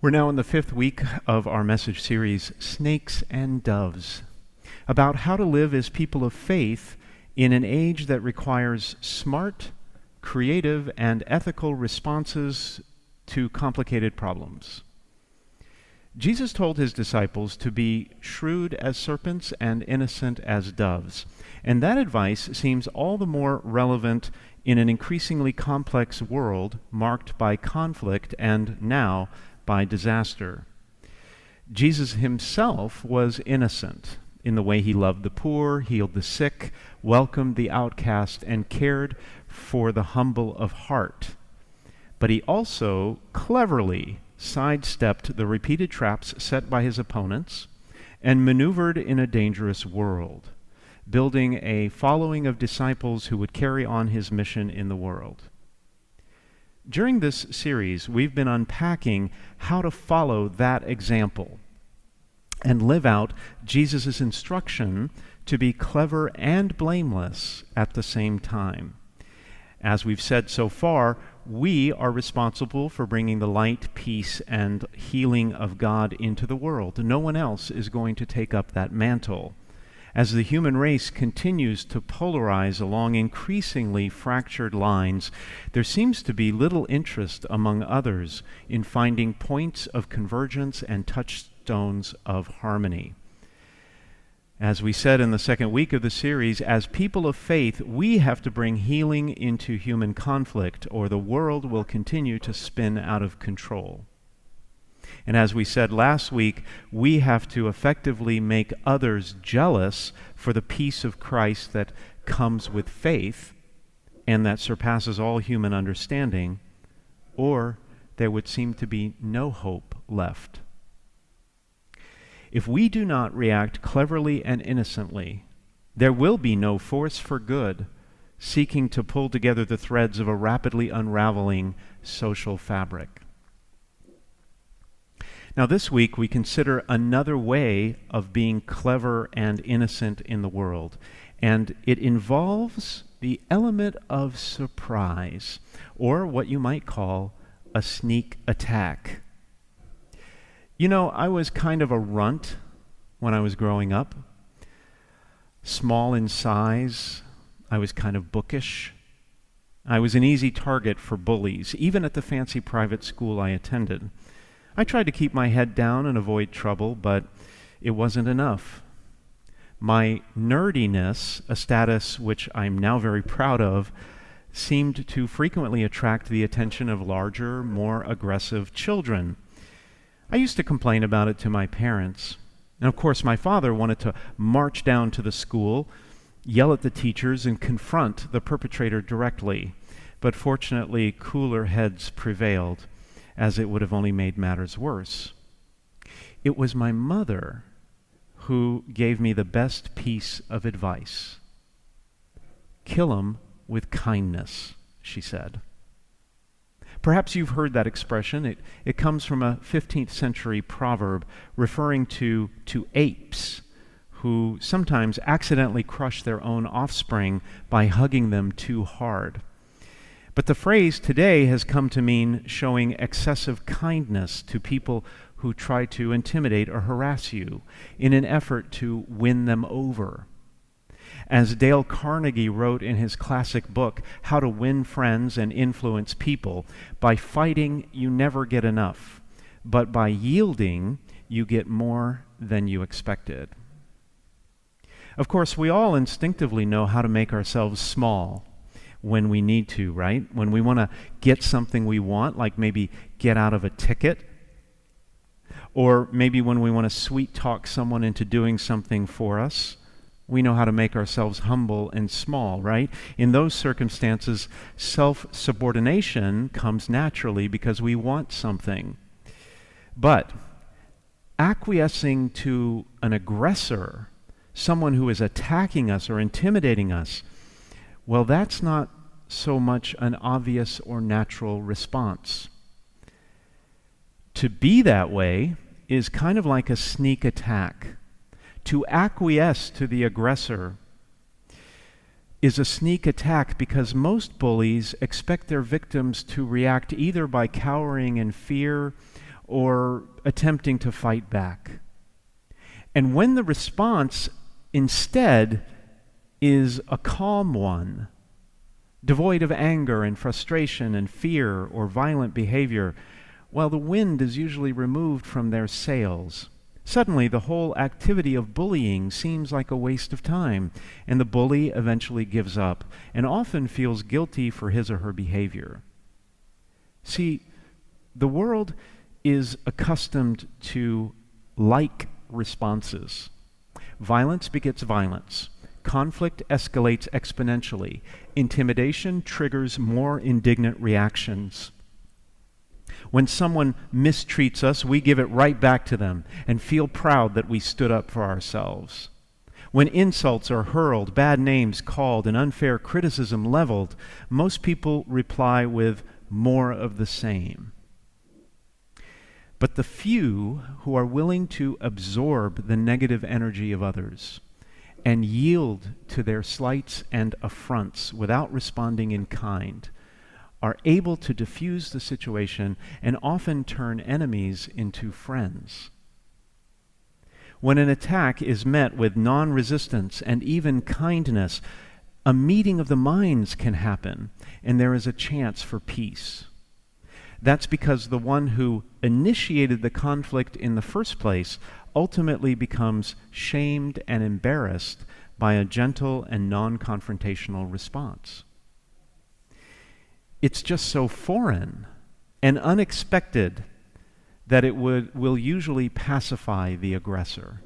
We're now in the 5th week of our message series, Snakes and Doves, about how to live as people of faith in an age that requires smart, creative, and ethical responses to complicated problems. Jesus told his disciples to be shrewd as serpents and innocent as doves, and that advice seems all the more relevant in an increasingly complex world marked by conflict and now by disaster. Jesus himself was innocent in the way he loved the poor, healed the sick, welcomed the outcast, and cared for the humble of heart. But he also cleverly sidestepped the repeated traps set by his opponents and maneuvered in a dangerous world, building a following of disciples who would carry on his mission in the world. During this series, we've been unpacking how to follow that example and live out Jesus' instruction to be clever and blameless at the same time. As we've said so far, we are responsible for bringing the light, peace, and healing of God into the world. No one else is going to take up that mantle. As the human race continues to polarize along increasingly fractured lines, there seems to be little interest among others in finding points of convergence and touchstones of harmony. As we said in the 2nd week of the series, as people of faith, we have to bring healing into human conflict, or the world will continue to spin out of control. And as we said last week, we have to effectively make others jealous for the peace of Christ that comes with faith and that surpasses all human understanding, or there would seem to be no hope left. If we do not react cleverly and innocently, there will be no force for good seeking to pull together the threads of a rapidly unraveling social fabric. Now this week we consider another way of being clever and innocent in the world, and it involves the element of surprise, or what you might call a sneak attack. You know, I was kind of a runt when I was growing up. Small in size, I was kind of bookish. I was an easy target for bullies, even at the fancy private school I attended. I tried to keep my head down and avoid trouble, but it wasn't enough. My nerdiness, a status which I'm now very proud of, seemed to frequently attract the attention of larger, more aggressive children. I used to complain about it to my parents. And of course, my father wanted to march down to the school, yell at the teachers, and confront the perpetrator directly. But fortunately, cooler heads prevailed, as it would have only made matters worse. It was my mother who gave me the best piece of advice. "Kill 'em with kindness," she said. Perhaps you've heard that expression. It comes from a 15th century proverb referring to apes who sometimes accidentally crush their own offspring by hugging them too hard. But the phrase today has come to mean showing excessive kindness to people who try to intimidate or harass you in an effort to win them over. As Dale Carnegie wrote in his classic book, How to Win Friends and Influence People, by fighting you never get enough, but by yielding you get more than you expected. Of course, we all instinctively know how to make ourselves small when we need to, right? When we want to get something we want, like maybe get out of a ticket, or maybe when we want to sweet talk someone into doing something for us, we know how to make ourselves humble and small, right? In those circumstances, self-subordination comes naturally because we want something. But acquiescing to an aggressor, someone who is attacking us or intimidating us, well, that's not so much an obvious or natural response. To be that way is kind of like a sneak attack. To acquiesce to the aggressor is a sneak attack because most bullies expect their victims to react either by cowering in fear or attempting to fight back. And when the response instead is a calm one, devoid of anger and frustration and fear or violent behavior, well, the wind is usually removed from their sails. Suddenly, the whole activity of bullying seems like a waste of time, and the bully eventually gives up and often feels guilty for his or her behavior. See, the world is accustomed to like responses. Violence begets violence. Conflict escalates exponentially. Intimidation triggers more indignant reactions. When someone mistreats us, we give it right back to them and feel proud that we stood up for ourselves. When insults are hurled, bad names called, and unfair criticism leveled, most people reply with more of the same. But the few who are willing to absorb the negative energy of others and yield to their slights and affronts without responding in kind are able to diffuse the situation and often turn enemies into friends. When an attack is met with non-resistance and even kindness, a meeting of the minds can happen, and there is a chance for peace. That's because the one who initiated the conflict in the first place ultimately becomes shamed and embarrassed by a gentle and non-confrontational response. It's just so foreign and unexpected that it will usually pacify the aggressor.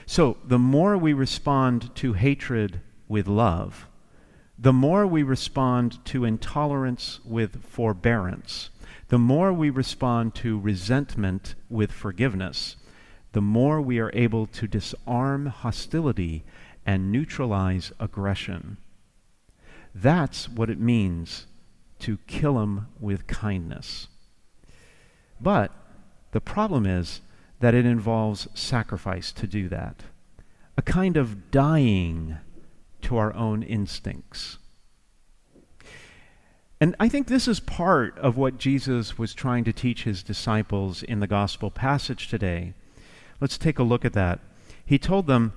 So the more we respond to hatred with love, the more we respond to intolerance with forbearance, the more we respond to resentment with forgiveness, the more we are able to disarm hostility and neutralize aggression. That's what it means to kill 'em with kindness. But the problem is that it involves sacrifice to do that, a kind of dying to our own instincts. And I think this is part of what Jesus was trying to teach his disciples in the gospel passage today. Let's take a look at that. He told them,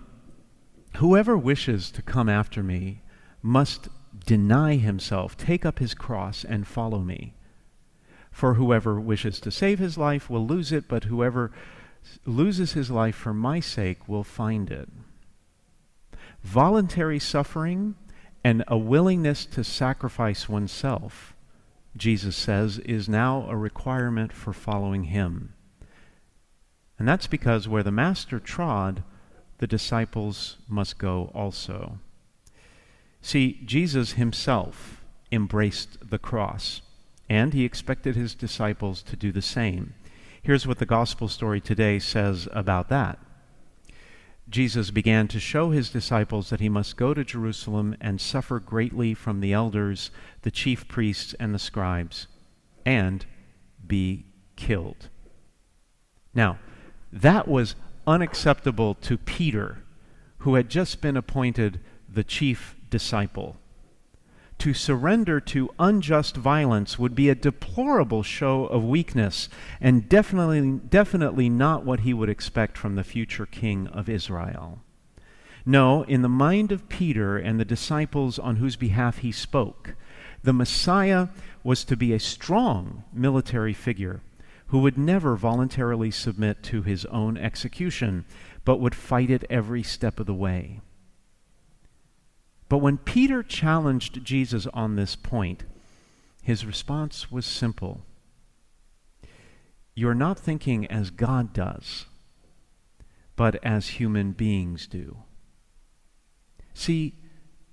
"Whoever wishes to come after me must deny himself, take up his cross, and follow me. For whoever wishes to save his life will lose it, but whoever loses his life for my sake will find it." Voluntary suffering and a willingness to sacrifice oneself, Jesus says, is now a requirement for following him. And that's because where the Master trod, the disciples must go also. See, Jesus himself embraced the cross, and he expected his disciples to do the same. Here's what the gospel story today says about that. Jesus began to show his disciples that he must go to Jerusalem and suffer greatly from the elders, the chief priests, and the scribes, and be killed. Now, that was unacceptable to Peter, who had just been appointed the chief disciple. To surrender to unjust violence would be a deplorable show of weakness, and definitely not what he would expect from the future king of Israel. No, in the mind of Peter and the disciples on whose behalf he spoke, the Messiah was to be a strong military figure who would never voluntarily submit to his own execution, but would fight it every step of the way. But when Peter challenged Jesus on this point, his response was simple. You're not thinking as God does, but as human beings do. See,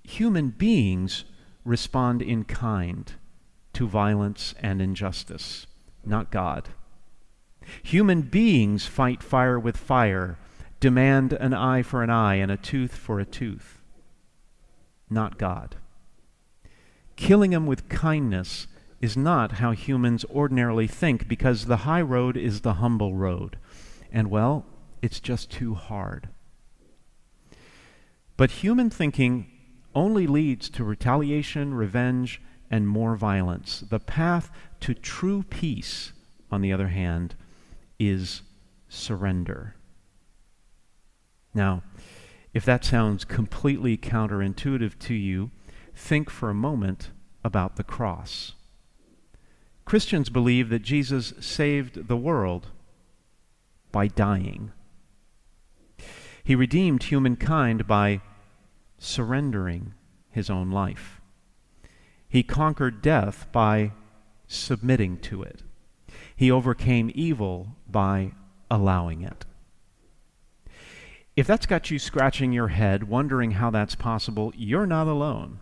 human beings respond in kind to violence and injustice, not God. Human beings fight fire with fire, demand an eye for an eye and a tooth for a tooth, not God. Killing him with kindness is not how humans ordinarily think, because the high road is the humble road. And well, it's just too hard. But human thinking only leads to retaliation, revenge, and more violence. The path to true peace on the other hand, is surrender. Now, if that sounds completely counterintuitive to you, think for a moment about the cross. Christians believe that Jesus saved the world by dying. He redeemed humankind by surrendering his own life. He conquered death by submitting to it. He overcame evil by allowing it. If that's got you scratching your head, wondering how that's possible, you're not alone.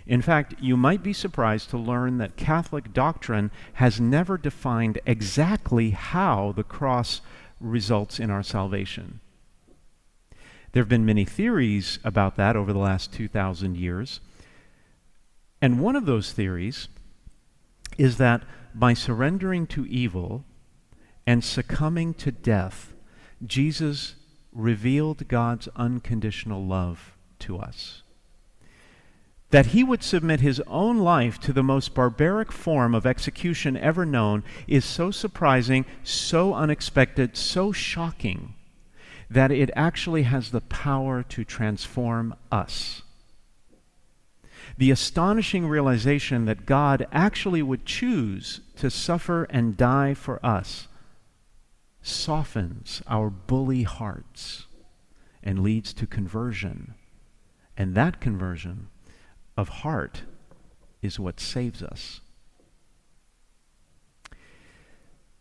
In fact, you might be surprised to learn that Catholic doctrine has never defined exactly how the cross results in our salvation. There have been many theories about that over the last 2,000 years. And one of those theories is that by surrendering to evil and succumbing to death, Jesus revealed God's unconditional love to us. That he would submit his own life to the most barbaric form of execution ever known is so surprising, so unexpected, so shocking, that it actually has the power to transform us. The astonishing realization that God actually would choose to suffer and die for us softens our bully hearts and leads to conversion. And that conversion of heart is what saves us.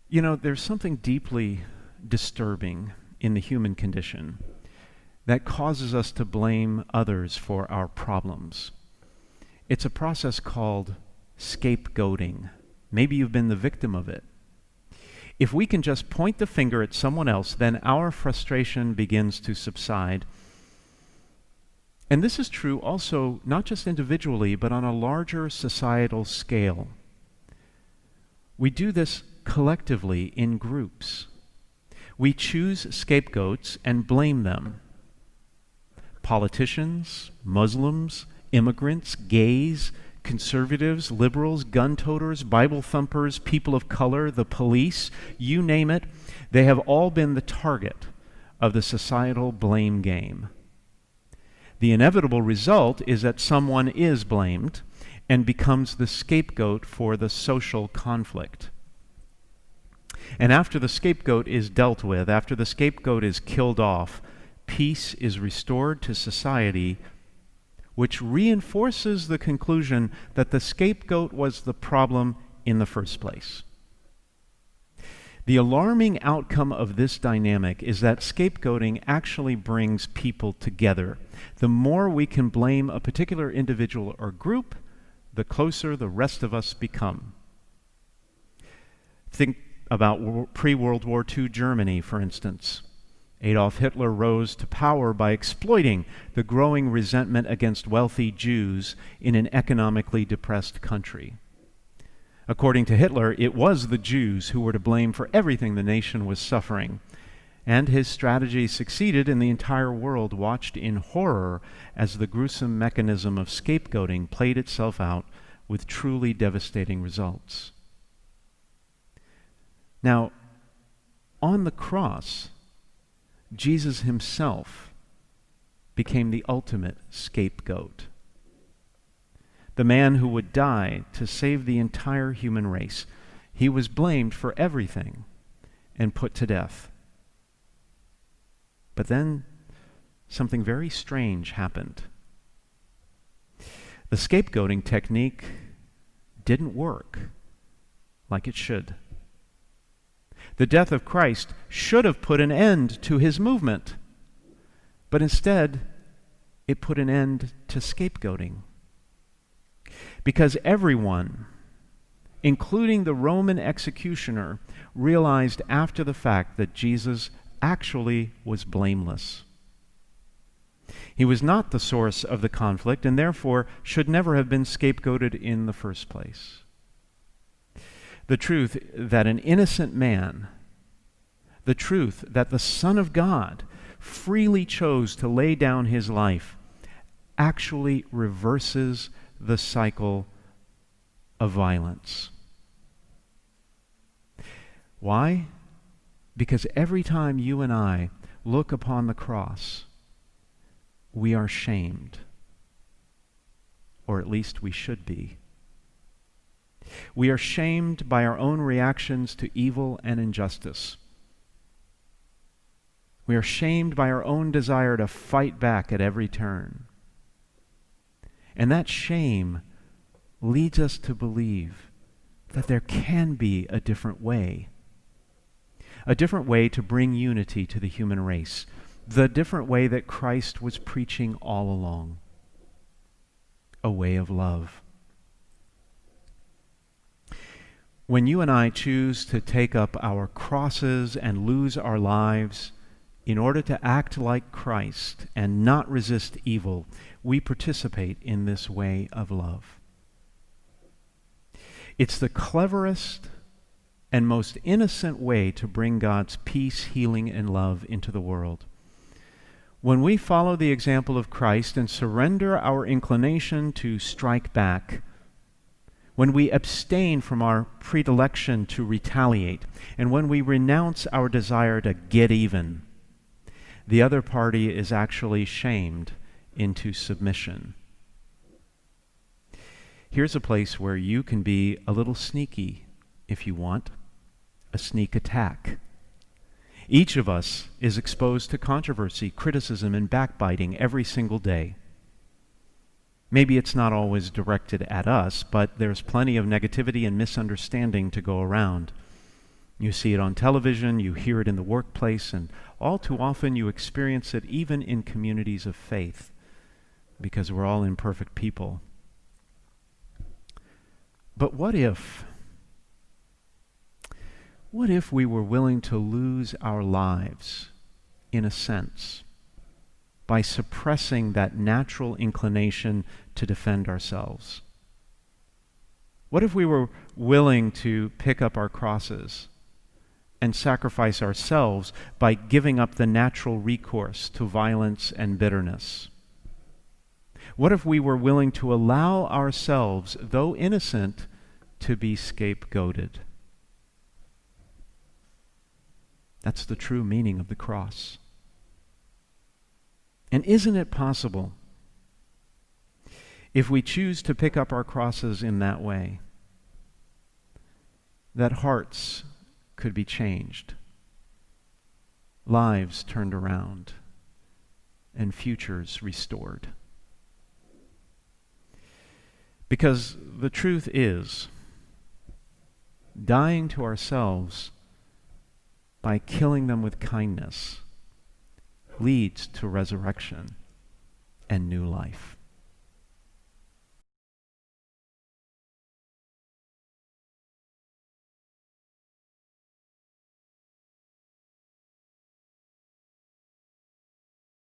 You know, there's something deeply disturbing in the human condition that causes us to blame others for our problems. It's a process called scapegoating. Maybe you've been the victim of it. If we can just point the finger at someone else, then our frustration begins to subside. And this is true also not just individually, but on a larger societal scale. We do this collectively in groups. We choose scapegoats and blame them. Politicians, Muslims, immigrants, gays, conservatives, liberals, gun toters, Bible thumpers, people of color, the police, you name it, they have all been the target of the societal blame game. The inevitable result is that someone is blamed and becomes the scapegoat for the social conflict. And after the scapegoat is dealt with, after the scapegoat is killed off, peace is restored to society, which reinforces the conclusion that the scapegoat was the problem in the first place. The alarming outcome of this dynamic is that scapegoating actually brings people together. The more we can blame a particular individual or group, the closer the rest of us become. Think about pre-World War II Germany, for instance. Adolf Hitler rose to power by exploiting the growing resentment against wealthy Jews in an economically depressed country. According to Hitler, it was the Jews who were to blame for everything the nation was suffering. And his strategy succeeded, and the entire world watched in horror as the gruesome mechanism of scapegoating played itself out with truly devastating results. Now, on the cross, Jesus himself became the ultimate scapegoat. The man who would die to save the entire human race. He was blamed for everything and put to death. But then something very strange happened. The scapegoating technique didn't work like it should. The death of Christ should have put an end to his movement, but instead it put an end to scapegoating. Because everyone, including the Roman executioner, realized after the fact that Jesus actually was blameless. He was not the source of the conflict and therefore should never have been scapegoated in the first place. The truth that an innocent man, the truth that the Son of God freely chose to lay down his life, actually reverses the cycle of violence. Why? Because every time you and I look upon the cross, we are shamed. Or at least we should be. We are shamed by our own reactions to evil and injustice. We are shamed by our own desire to fight back at every turn. And that shame leads us to believe that there can be a different way to bring unity to the human race, the different way that Christ was preaching all along, a way of love. When you and I choose to take up our crosses and lose our lives in order to act like Christ and not resist evil, we participate in this way of love. It's the cleverest and most innocent way to bring God's peace, healing, and love into the world. When we follow the example of Christ and surrender our inclination to strike back, when we abstain from our predilection to retaliate, and when we renounce our desire to get even, the other party is actually shamed into submission. Here's a place where you can be a little sneaky if you want, a sneak attack. Each of us is exposed to controversy, criticism, and backbiting every single day. Maybe it's not always directed at us, but there's plenty of negativity and misunderstanding to go around. You see it on television, you hear it in the workplace, and all too often you experience it even in communities of faith, because we're all imperfect people. But what if we were willing to lose our lives, in a sense, by suppressing that natural inclination to defend ourselves? What if we were willing to pick up our crosses and sacrifice ourselves by giving up the natural recourse to violence and bitterness? What if we were willing to allow ourselves, though innocent, to be scapegoated? That's the true meaning of the cross. And isn't it possible, if we choose to pick up our crosses in that way, that hearts could be changed, lives turned around, and futures restored? Because the truth is, dying to ourselves by killing them with kindness leads to resurrection and new life.